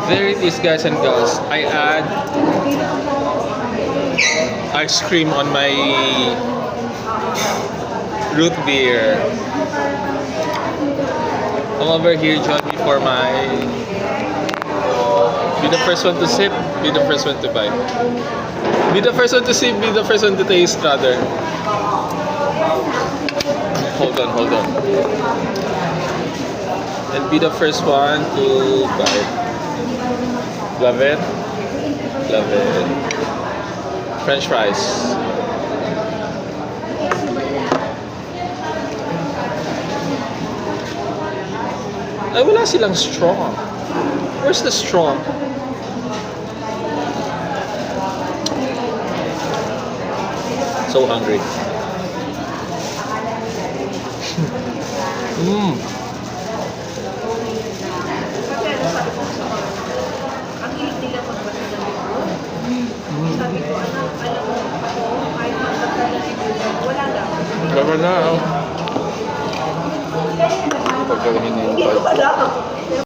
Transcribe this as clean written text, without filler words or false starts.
There it is, guys and girls. I add ice cream on my root beer. Come over here, join me for my... Be the first one to sip, be the first one to bite. Be the first one to sip, be the first one to taste, rather. Hold on. And be the first one to bite. Love it? Love it. French fries. Ay, wala silang straw. Where's the straw? So hungry. Ang hilig nila magbasa ng libro. Sabi ko, anak, alam mo, ako, kahit magbasa ng libro, wala lang. Baba na, oh. Pagkalingin na yung Hindi ko alam.